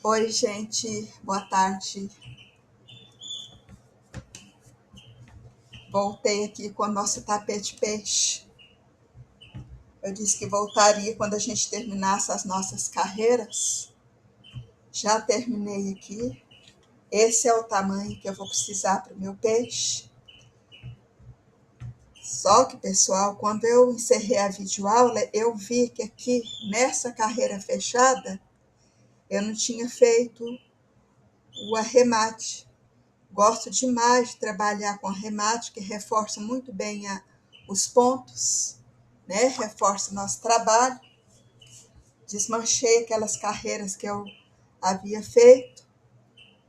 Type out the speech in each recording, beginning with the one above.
Oi, gente, boa tarde. Voltei aqui com o nosso tapete peixe. Eu disse que voltaria quando a gente terminasse as nossas carreiras. Já terminei aqui. Esse é o tamanho que eu vou precisar para o meu peixe. Só que, pessoal, quando eu encerrei a videoaula, eu vi que aqui, nessa carreira fechada, eu não tinha feito o arremate. Gosto demais de trabalhar com arremate, que reforça muito bem os pontos, né? Reforça o nosso trabalho. Desmanchei aquelas carreiras que eu havia feito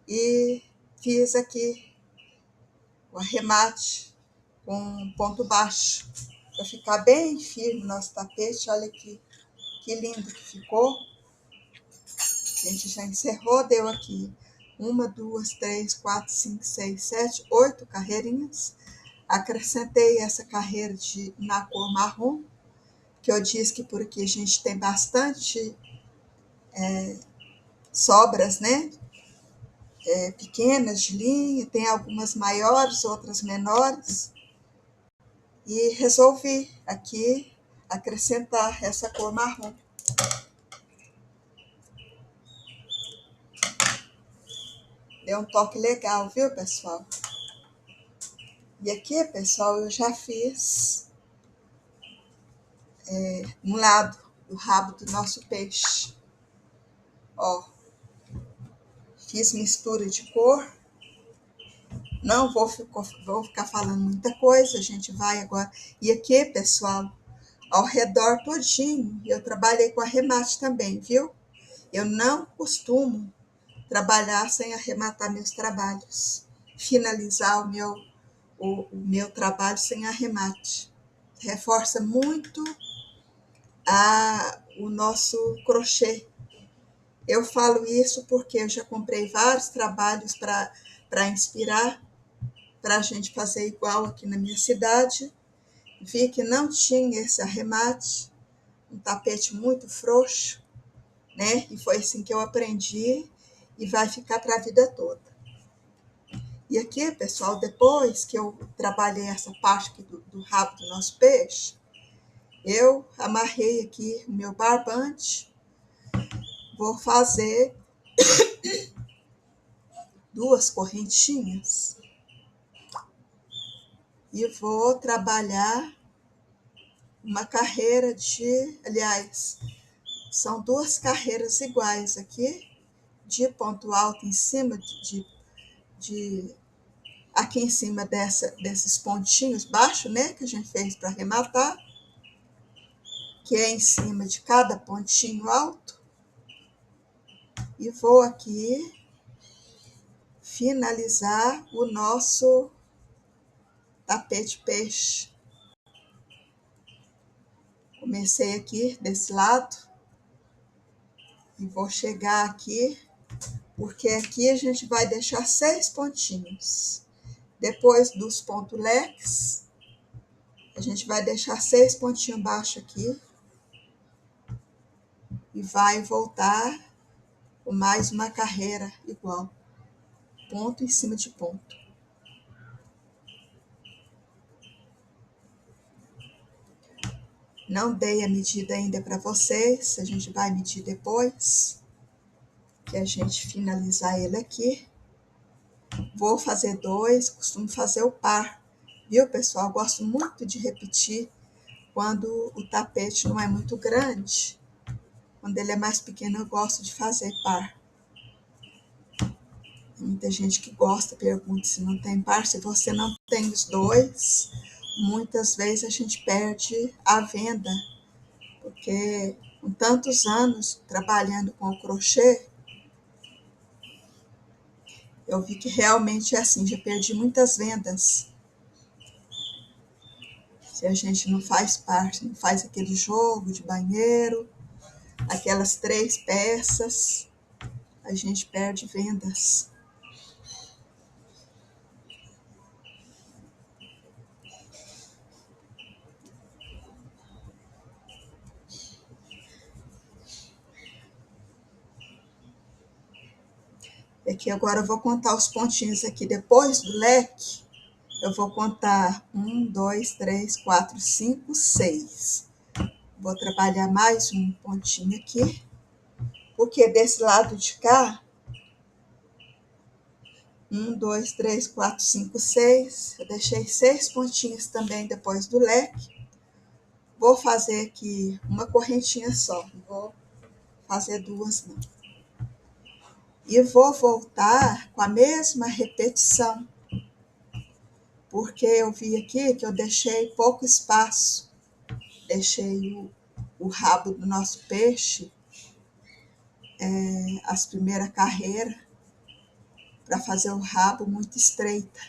e fiz aqui o arremate com ponto baixo, para ficar bem firme o nosso tapete. Olha aqui, que lindo que ficou. A gente já encerrou, deu aqui 1, 2, 3, 4, 5, 6, 7, 8 carreirinhas. Acrescentei essa carreira na cor marrom, que eu disse que por aqui a gente tem bastante sobras, né? Pequenas de linha, tem algumas maiores, outras menores. E resolvi aqui acrescentar essa cor marrom. Deu um toque legal, viu, pessoal? E aqui, pessoal, eu já fiz um lado do rabo do nosso peixe. Ó, fiz mistura de cor. Não vou ficar falando muita coisa, a gente vai agora. E aqui, pessoal, ao redor todinho, eu trabalhei com arremate também, viu? Eu não costumo trabalhar sem arrematar meus trabalhos. Finalizar o meu trabalho sem arremate. Reforça muito o nosso crochê. Eu falo isso porque eu já comprei vários trabalhos para inspirar, para a gente fazer igual aqui na minha cidade. Vi que não tinha esse arremate, um tapete muito frouxo, né? E foi assim que eu aprendi e vai ficar para a vida toda. E aqui, pessoal, depois que eu trabalhei essa parte aqui do rabo do nosso peixe, eu amarrei aqui o meu barbante. Vou fazer 2 correntinhas e vou trabalhar uma carreira aliás, são 2 carreiras iguais aqui, de ponto alto em cima, aqui em cima desses pontinhos baixos, né, que a gente fez para arrematar, que é em cima de cada pontinho alto, e vou aqui finalizar o nosso tapete peixe. Comecei aqui desse lado e vou chegar aqui, porque aqui a gente vai deixar 6 pontinhos. Depois dos pontos leques, a gente vai deixar 6 pontinhos baixos aqui e vai voltar com mais uma carreira igual, ponto em cima de ponto. Não dei a medida ainda para vocês, a gente vai medir depois que a gente finalizar ele aqui. Vou fazer 2, costumo fazer o par, viu, pessoal? Gosto muito de repetir quando o tapete não é muito grande. Quando ele é mais pequeno, eu gosto de fazer par. Tem muita gente que gosta, pergunta se não tem par. Se você não tem os 2, muitas vezes a gente perde a venda, porque com tantos anos trabalhando com o crochê, eu vi que realmente é assim, já perdi muitas vendas. Se a gente não faz parte, não faz aquele jogo de banheiro, aquelas 3 peças, a gente perde vendas. Aqui agora eu vou contar os pontinhos aqui depois do leque. Eu vou contar 1, 2, 3, 4, 5, 6. Vou trabalhar mais um pontinho aqui, porque desse lado de cá, 1, 2, 3, 4, 5, 6. Eu deixei 6 pontinhos também depois do leque. Vou fazer aqui uma correntinha só, não vou fazer duas não. E vou voltar com a mesma repetição, porque eu vi aqui que eu deixei pouco espaço. Deixei o rabo do nosso peixe, as primeiras carreiras, para fazer o rabo muito estreita.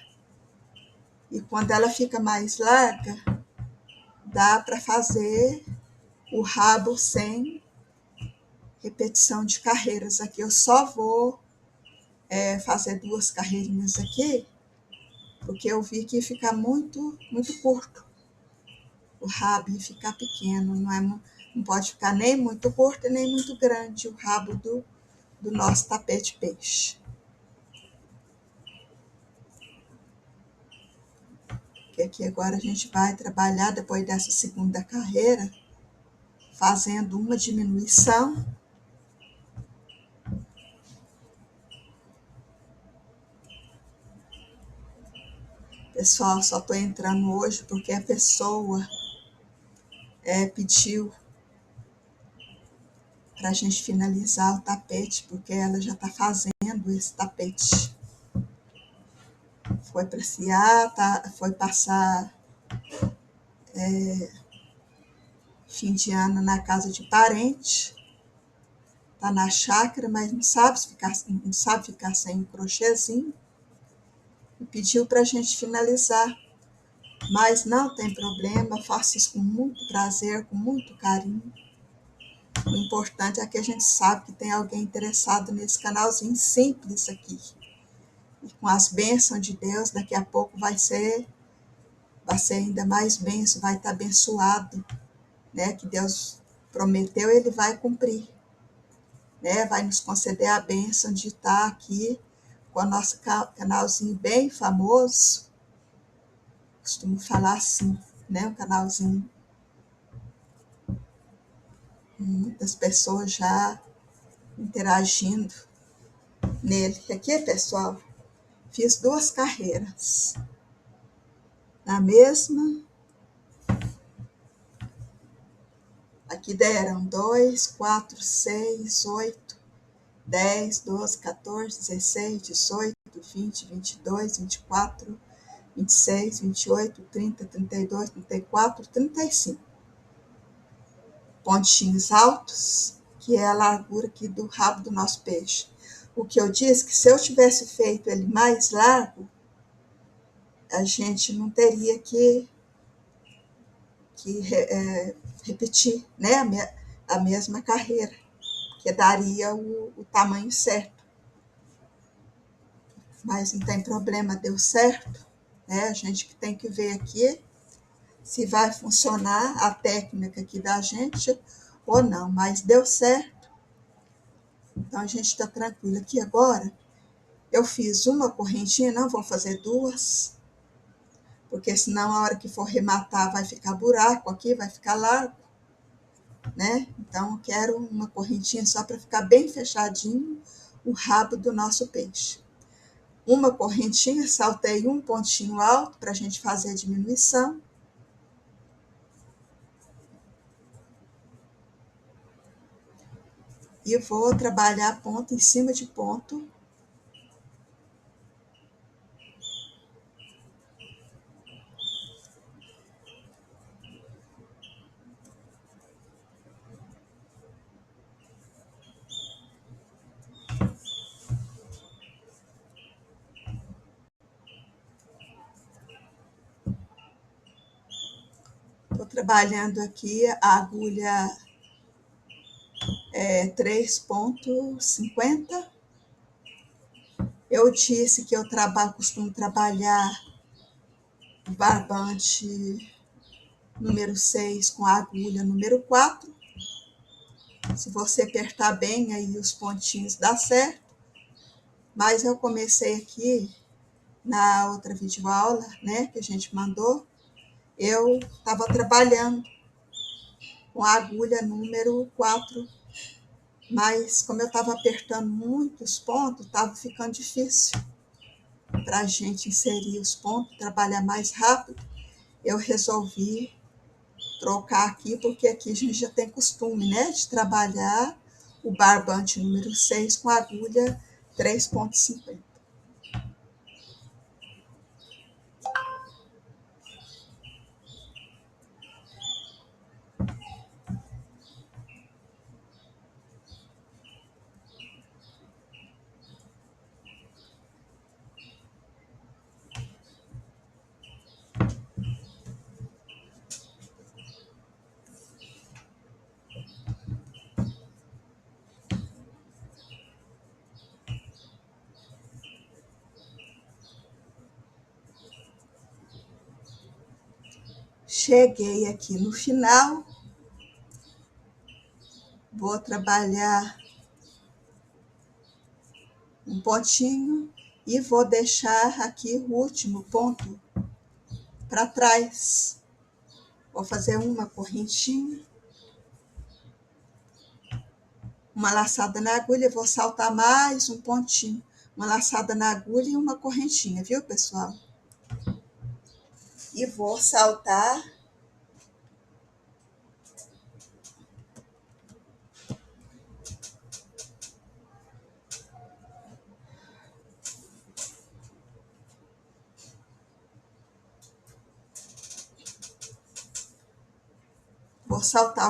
E quando ela fica mais larga, dá para fazer o rabo sem repetição de carreiras. Aqui eu só vou fazer 2 carreirinhas aqui, porque eu vi que ia ficar muito curto. O rabo ia ficar pequeno, não pode ficar nem muito curto e nem muito grande o rabo do nosso tapete peixe. Que aqui agora a gente vai trabalhar depois dessa segunda carreira, fazendo uma diminuição. Pessoal, só estou entrando hoje porque a pessoa pediu para a gente finalizar o tapete, porque ela já está fazendo esse tapete. Foi passear, foi passar fim de ano na casa de parente, tá na chácara, mas não sabe ficar sem o crochêzinho, e pediu para a gente finalizar. Mas não tem problema, faço isso com muito prazer, com muito carinho. O importante é que a gente sabe que tem alguém interessado nesse canalzinho simples aqui. E com as bênçãos de Deus, daqui a pouco vai ser ainda mais bênção, vai estar abençoado, né? Que Deus prometeu, Ele vai cumprir, né? Vai nos conceder a bênção de estar aqui com o nosso canalzinho bem famoso. Costumo falar assim, né? Um canalzinho, muitas pessoas já interagindo nele. Aqui, pessoal, fiz 2 carreiras na mesma. Aqui deram 2, 4, 6, 8, 10, 12, 14, 16, 18, 20, 22, 24, 26, 28, 30, 32, 34, 35. Pontinhos altos, que é a largura aqui do rabo do nosso peixe. O que eu disse que se eu tivesse feito ele mais largo, a gente não teria que repetir, né, a mesma carreira, que daria o tamanho certo. Mas não tem problema, deu certo, né? A gente que tem que ver aqui se vai funcionar a técnica aqui da gente ou não, mas deu certo. Então a gente está tranquilo aqui agora. Eu fiz uma correntinha, não vou fazer 2, porque senão a hora que for rematar vai ficar buraco aqui, vai ficar largo, né? Então eu quero uma correntinha só para ficar bem fechadinho o rabo do nosso peixe. Uma correntinha, saltei um pontinho alto para a gente fazer a diminuição. E vou trabalhar ponto em cima de ponto. Estou trabalhando aqui a agulha 3,50. Eu disse que eu costumo trabalhar o barbante número 6 com a agulha número 4. Se você apertar bem aí os pontinhos dá certo. Mas eu comecei aqui na outra videoaula, né, que a gente mandou, eu estava trabalhando com a agulha número 4, mas como eu estava apertando muitos pontos, estava ficando difícil para a gente inserir os pontos, trabalhar mais rápido. Eu resolvi trocar aqui, porque aqui a gente já tem costume, né, de trabalhar o barbante número 6 com a agulha 3,50. Cheguei aqui no final, vou trabalhar um pontinho e vou deixar aqui o último ponto para trás. Vou fazer uma correntinha, uma laçada na agulha, vou saltar mais um pontinho, uma laçada na agulha e uma correntinha, viu, pessoal? E vou saltar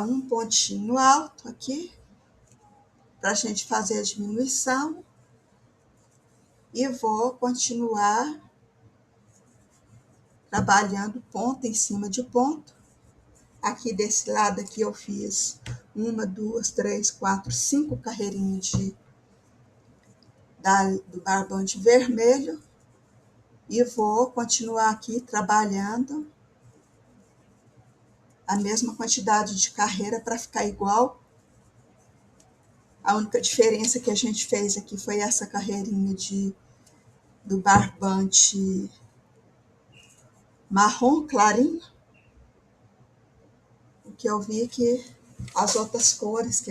um pontinho alto aqui, para a gente fazer a diminuição, e vou continuar trabalhando ponto em cima de ponto. Aqui desse lado aqui eu fiz 1, 2, 3, 4, 5 carreirinhas do barbante vermelho, e vou continuar aqui trabalhando a mesma quantidade de carreira para ficar igual. A única diferença que a gente fez aqui foi essa carreirinha do barbante marrom clarinho, porque eu vi que as outras cores que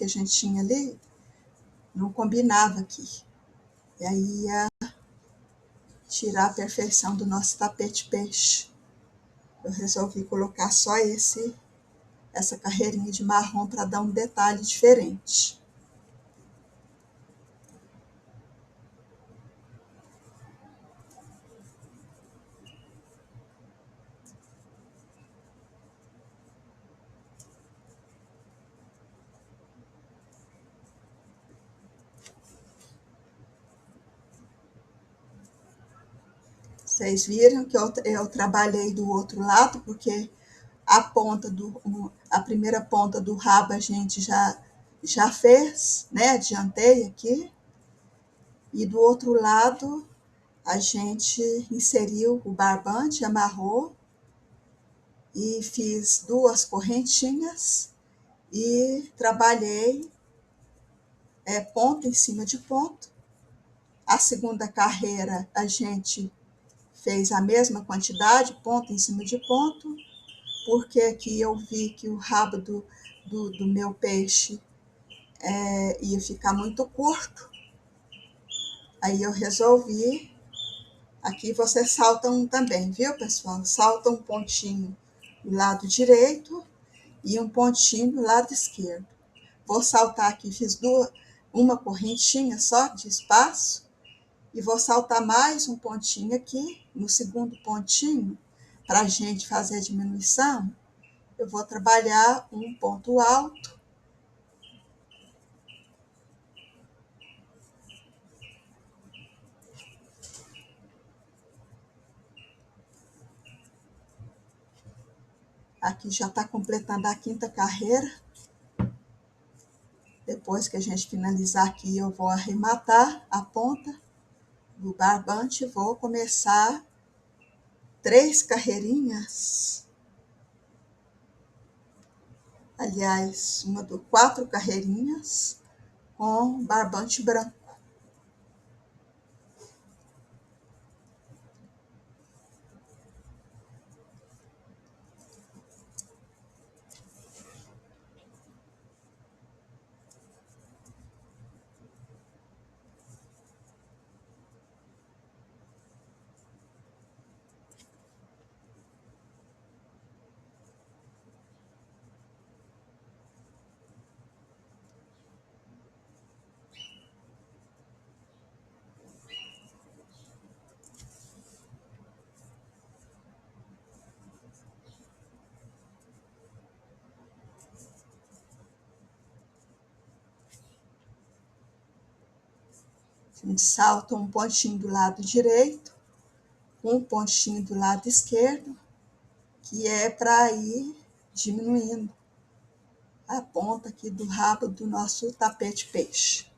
a gente tinha ali não combinava aqui. E aí ia tirar a perfeição do nosso tapete peixe. Eu resolvi colocar só essa carreirinha de marrom para dar um detalhe diferente. Vocês viram que eu trabalhei do outro lado, porque a primeira ponta do rabo a gente já fez, né? Adiantei aqui. E do outro lado a gente inseriu o barbante, amarrou e fiz 2 correntinhas e trabalhei ponto em cima de ponto. A segunda carreira a gente fez a mesma quantidade, ponto em cima de ponto, porque aqui eu vi que o rabo do meu peixe ia ficar muito curto. Aí eu resolvi, aqui você salta um também, viu, pessoal? Salta um pontinho do lado direito e um pontinho do lado esquerdo. Vou saltar aqui, fiz uma correntinha só de espaço, e vou saltar mais um pontinho aqui, no segundo pontinho, para a gente fazer a diminuição. Eu vou trabalhar um ponto alto. Aqui já está completando a 5ª carreira. Depois que a gente finalizar aqui, eu vou arrematar a ponta do barbante, vou começar 3 carreirinhas. Aliás, 4 carreirinhas com barbante branco. A gente salta um pontinho do lado direito, um pontinho do lado esquerdo, que é para ir diminuindo a ponta aqui do rabo do nosso tapete peixe.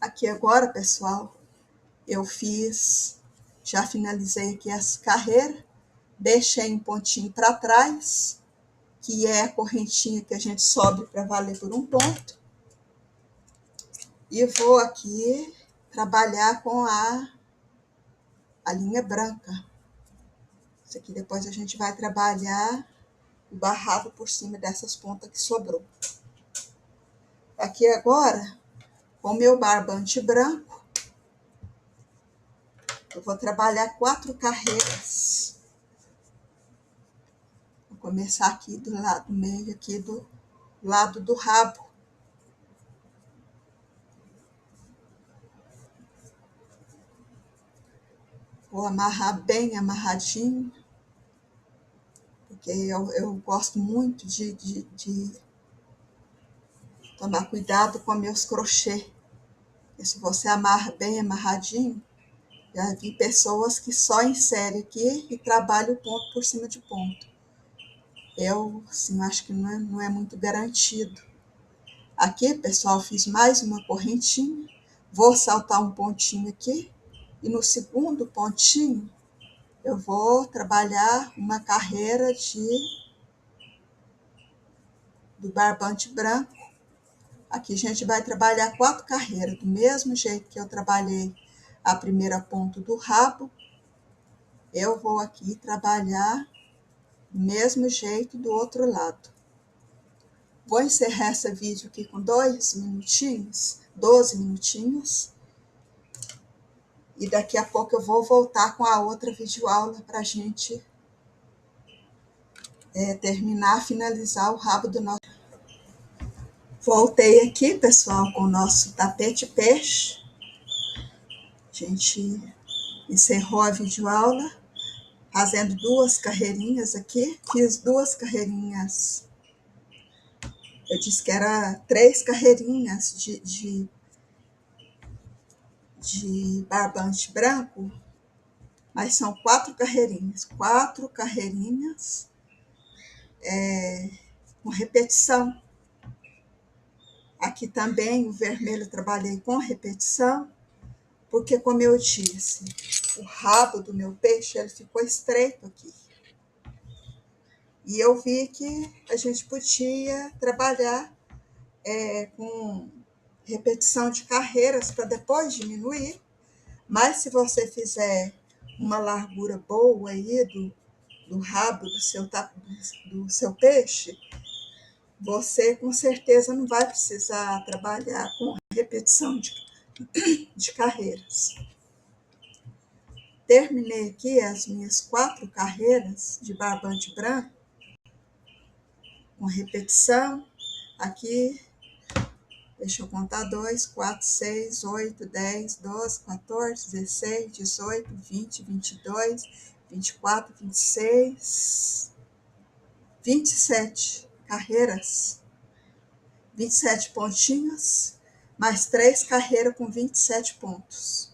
Aqui agora, pessoal, eu já finalizei aqui essa carreira, deixei um pontinho para trás, que é a correntinha que a gente sobe para valer por um ponto. E vou aqui trabalhar com a linha branca. Isso aqui depois a gente vai trabalhar o barrado por cima dessas pontas que sobrou. Aqui agora, com o meu barbante branco, eu vou trabalhar 4 carreiras. Vou começar aqui do lado meio, aqui do lado do rabo. Vou amarrar bem amarradinho, porque eu gosto muito de tomar cuidado com meus crochê. E se você amarra bem amarradinho, já vi pessoas que só inserem aqui e trabalham ponto por cima de ponto. Eu, assim, acho que não é muito garantido. Aqui, pessoal, fiz mais uma correntinha. Vou saltar um pontinho aqui. E no segundo pontinho, eu vou trabalhar uma carreira do barbante branco. Aqui a gente vai trabalhar 4 carreiras, do mesmo jeito que eu trabalhei a primeira ponta do rabo. Eu vou aqui trabalhar do mesmo jeito do outro lado. Vou encerrar esse vídeo aqui com 12 minutinhos. E daqui a pouco eu vou voltar com a outra videoaula para a gente terminar, finalizar o rabo do nosso. Voltei aqui, pessoal, com o nosso tapete peixe. A gente encerrou a videoaula fazendo 2 carreirinhas aqui. Fiz 2 carreirinhas. Eu disse que era 3 carreirinhas de barbante branco, mas são 4 carreirinhas. 4 carreirinhas com repetição. Aqui também o vermelho eu trabalhei com repetição, porque, como eu disse, o rabo do meu peixe ele ficou estreito aqui. E eu vi que a gente podia trabalhar com repetição de carreiras para depois diminuir. Mas se você fizer uma largura boa aí do rabo do seu peixe, você com certeza não vai precisar trabalhar com repetição de carreiras. Terminei aqui as minhas 4 carreiras de barbante branco com repetição. Aqui, deixa eu contar: 2, 4, 6, 8, 10, 12, 14, 16, 18, 20, 22, 24, 26, 27 carreiras, 27 pontinhos, mais 3 carreiras com 27 pontos.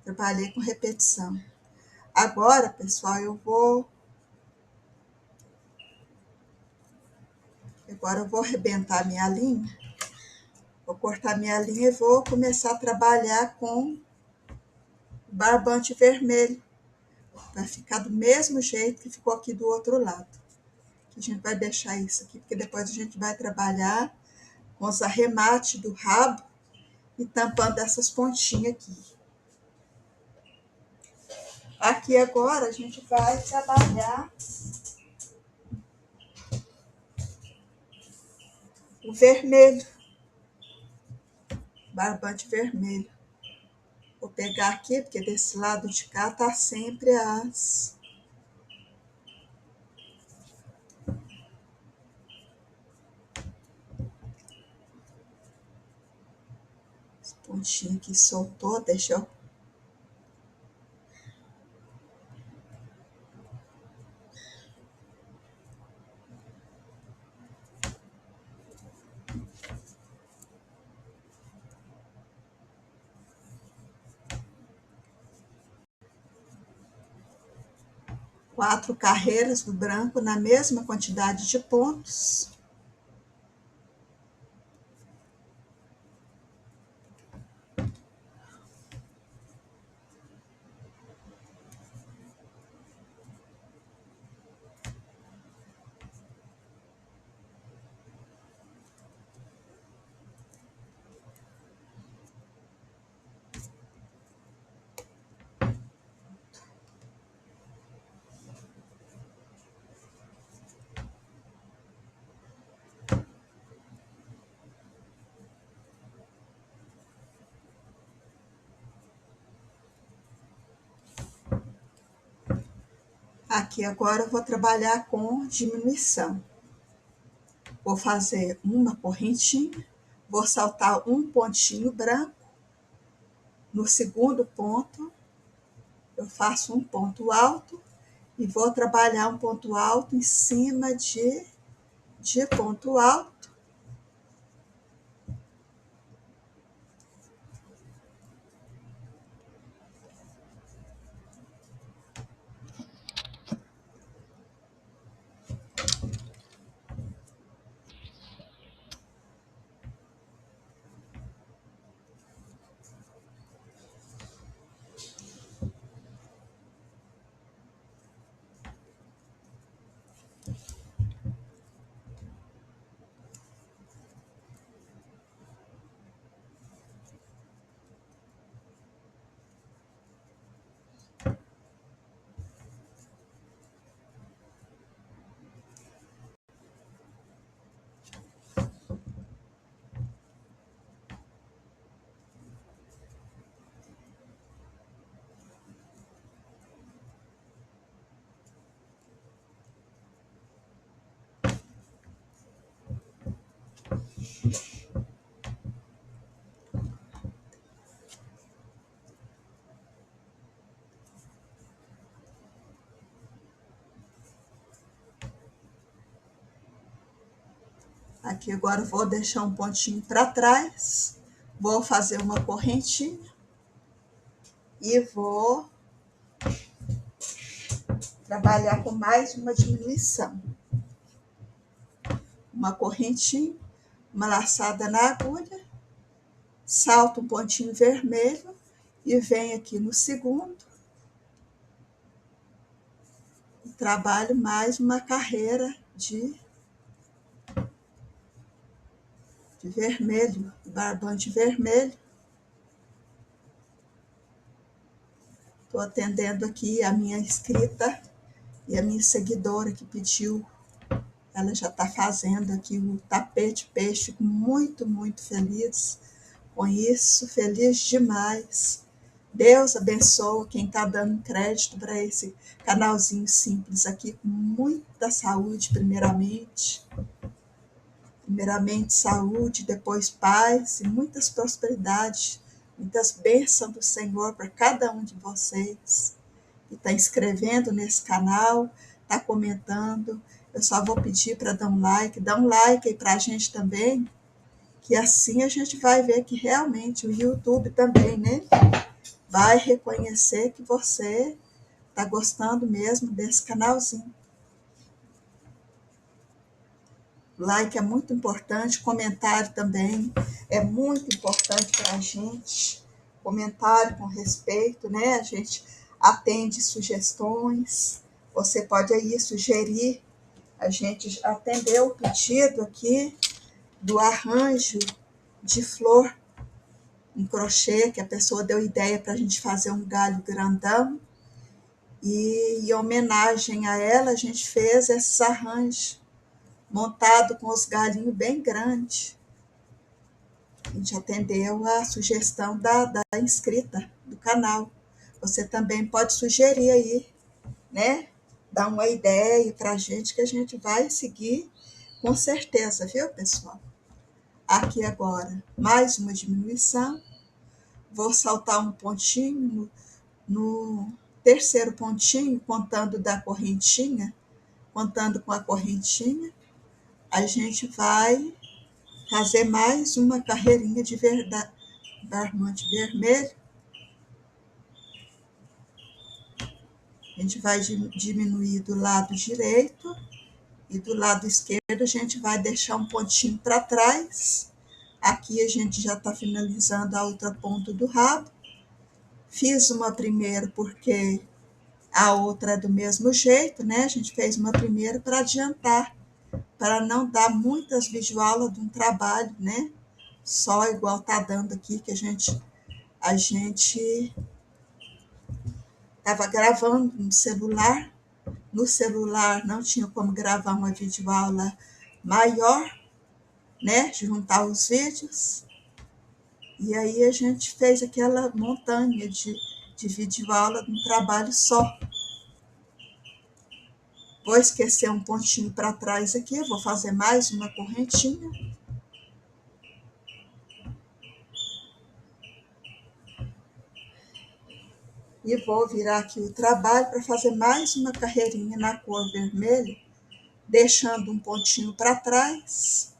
Trabalhei com repetição. Agora, pessoal, eu vou arrebentar minha linha. Vou cortar minha linha e vou começar a trabalhar com barbante vermelho. Vai ficar do mesmo jeito que ficou aqui do outro lado. A gente vai deixar isso aqui, porque depois a gente vai trabalhar com os arremates do rabo e tampando essas pontinhas aqui. Aqui agora a gente vai trabalhar o vermelho, barbante vermelho. Vou pegar aqui, porque desse lado de cá tá sempre as pontinhas que soltou, deixa eu 4 carreiras do branco na mesma quantidade de pontos. Aqui agora eu vou trabalhar com diminuição. Vou fazer uma correntinha, vou saltar um pontinho branco. No segundo ponto, eu faço um ponto alto e vou trabalhar um ponto alto em cima de ponto alto. Aqui agora eu vou deixar um pontinho para trás, vou fazer uma correntinha e vou trabalhar com mais uma diminuição. Uma correntinha, uma laçada na agulha, salto um pontinho vermelho e venho aqui no segundo. E trabalho mais uma carreira de vermelho, barbante vermelho. Estou atendendo aqui a minha inscrita e a minha seguidora que pediu. Ela já está fazendo aqui o tapete peixe. Fico muito, muito feliz com isso. Feliz demais. Deus abençoe quem está dando crédito para esse canalzinho simples aqui, com muita saúde, primeiramente. Primeiramente saúde, depois paz e muitas prosperidades, muitas bênçãos do Senhor para cada um de vocês que está inscrevendo nesse canal, está comentando. Eu só vou pedir para dar um like aí para a gente também, que assim a gente vai ver que realmente o YouTube também, né, vai reconhecer que você está gostando mesmo desse canalzinho. Like é muito importante, comentário também é muito importante para a gente. Comentário com respeito, né? A gente atende sugestões. Você pode aí sugerir. A gente atendeu o pedido aqui do arranjo de flor em crochê, que a pessoa deu ideia para a gente fazer um galho grandão. E em homenagem a ela, a gente fez esses arranjos montado com os galinhos bem grandes. A gente atendeu a sugestão da inscrita do canal. Você também pode sugerir aí, né? Dar uma ideia para a gente que a gente vai seguir com certeza, viu, pessoal? Aqui agora, mais uma diminuição. Vou saltar um pontinho no terceiro pontinho, contando da correntinha, contando com a correntinha. A gente vai fazer mais uma carreirinha de barbante vermelho. A gente vai diminuir do lado direito e do lado esquerdo a gente vai deixar um pontinho para trás. Aqui a gente já está finalizando a outra ponta do rabo. Fiz uma primeiro porque a outra é do mesmo jeito, né? A gente fez uma primeira para adiantar, para não dar muitas videoaulas de um trabalho, né? Só igual tá dando aqui, que a gente estava gravando no celular não tinha como gravar uma videoaula maior, né? Juntar os vídeos. E aí a gente fez aquela montanha de videoaula de um trabalho só. Vou esquecer um pontinho para trás aqui, vou fazer mais uma correntinha. E vou virar aqui o trabalho para fazer mais uma carreirinha na cor vermelha, deixando um pontinho para trás.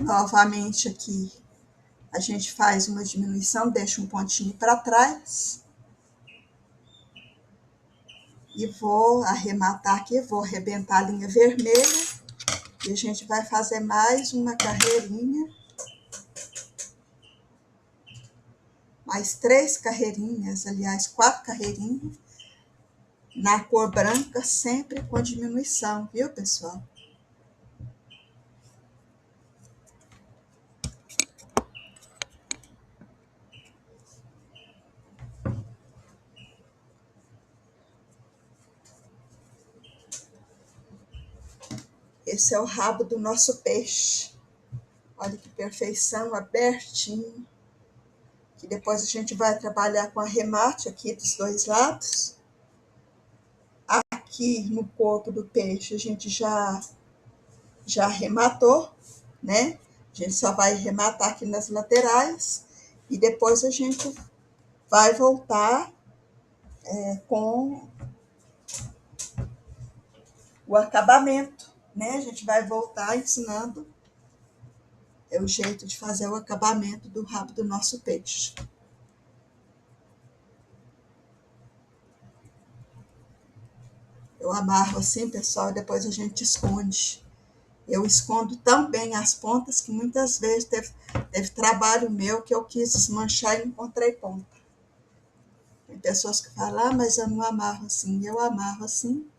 Novamente aqui, a gente faz uma diminuição, deixa um pontinho para trás. E vou arrematar aqui, vou arrebentar a linha vermelha. E a gente vai fazer mais uma carreirinha. Mais 3 carreirinhas, aliás, 4 carreirinhas. Na cor branca, sempre com diminuição, viu, pessoal? Esse é o rabo do nosso peixe. Olha que perfeição, abertinho. Que depois a gente vai trabalhar com arremate aqui dos dois lados. Aqui no corpo do peixe a gente já arrematou, né? A gente só vai arrematar aqui nas laterais. E depois a gente vai voltar com o acabamento, né? A gente vai voltar ensinando o jeito de fazer o acabamento do rabo do nosso peixe. Eu amarro assim, pessoal, e depois a gente esconde. Eu escondo tão bem as pontas que muitas vezes teve trabalho meu que eu quis desmanchar e não encontrei ponta. Tem pessoas que falam, ah, mas eu não amarro assim. Eu amarro assim.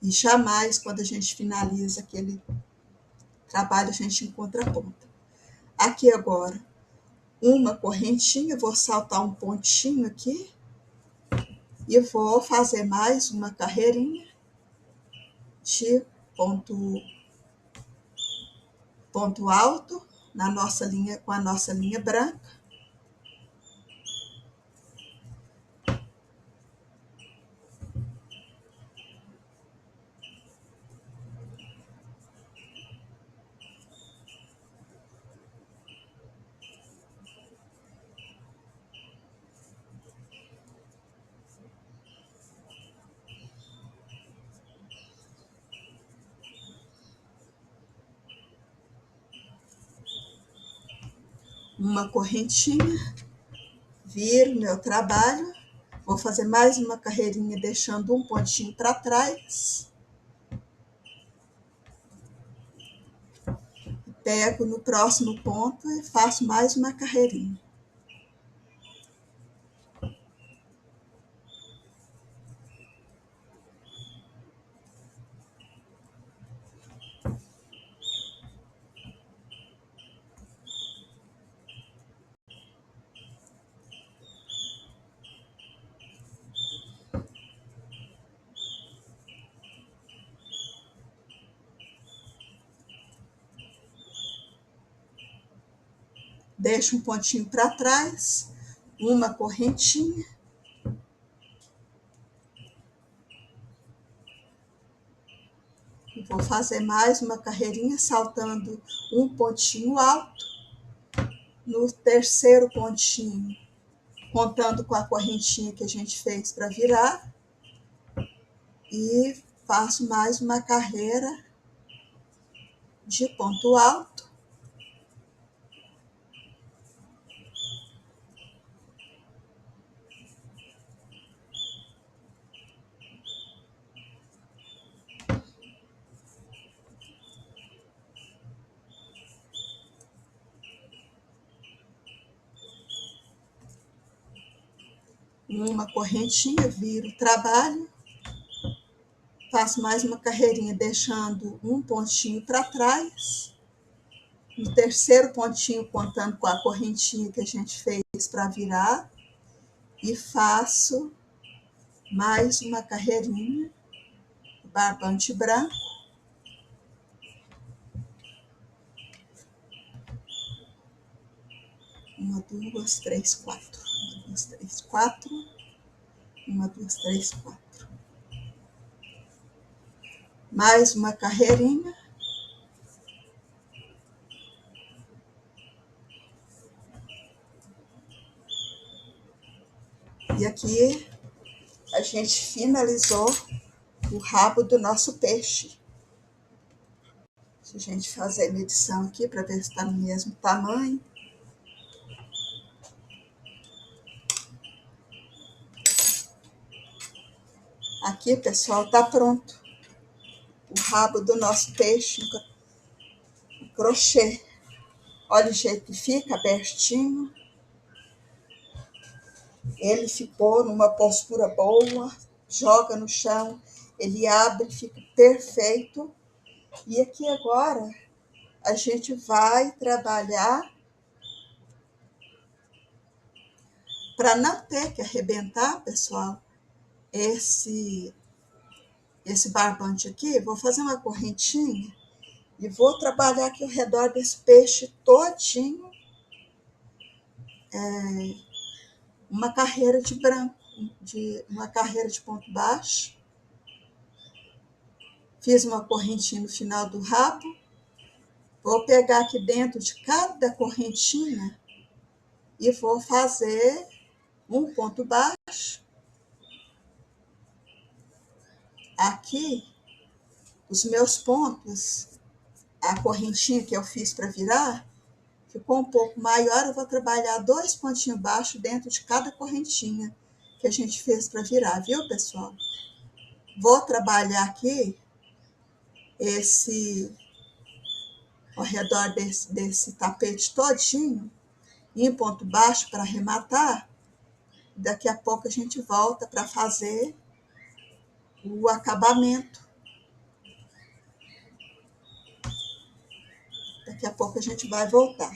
E jamais, quando a gente finaliza aquele trabalho, a gente encontra ponta. Aqui agora, uma correntinha, vou saltar um pontinho aqui. E vou fazer mais uma carreirinha de ponto alto na nossa linha, com a nossa linha branca. Uma correntinha, viro meu trabalho, vou fazer mais uma carreirinha deixando um pontinho para trás. Pego no próximo ponto e faço mais uma carreirinha. Deixo um pontinho para trás, uma correntinha. E vou fazer mais uma carreirinha saltando um pontinho alto. No terceiro pontinho, contando com a correntinha que a gente fez para virar. E faço mais uma carreira de ponto alto. Uma correntinha, viro o trabalho, faço mais uma carreirinha deixando um pontinho para trás. No terceiro pontinho, contando com a correntinha que a gente fez para virar, e faço mais uma carreirinha, barbante branco. Uma, duas, três, quatro. Uma, duas, três, quatro. Uma, duas, três, quatro. Mais uma carreirinha. E aqui a gente finalizou o rabo do nosso peixe. Deixa a gente fazer a medição aqui para ver se está no mesmo tamanho. Aqui, pessoal, tá pronto o rabo do nosso peixe em crochê. Olha o jeito que fica, abertinho. Ele ficou numa postura boa, joga no chão, ele abre, fica perfeito. E aqui agora a gente vai trabalhar para não ter que arrebentar, pessoal, esse barbante aqui. Vou fazer uma correntinha e vou trabalhar aqui ao redor desse peixe todinho, uma carreira de branco, uma carreira de ponto baixo. Fiz uma correntinha no final do rabo. Vou pegar aqui dentro de cada correntinha e vou fazer um ponto baixo. Aqui, os meus pontos, a correntinha que eu fiz para virar, ficou um pouco maior. Eu vou trabalhar 2 pontinhos baixos dentro de cada correntinha que a gente fez para virar, viu, pessoal? Vou trabalhar aqui ao redor desse tapete todinho, em ponto baixo para arrematar. Daqui a pouco a gente volta para fazer o acabamento. Daqui a pouco a gente vai voltar.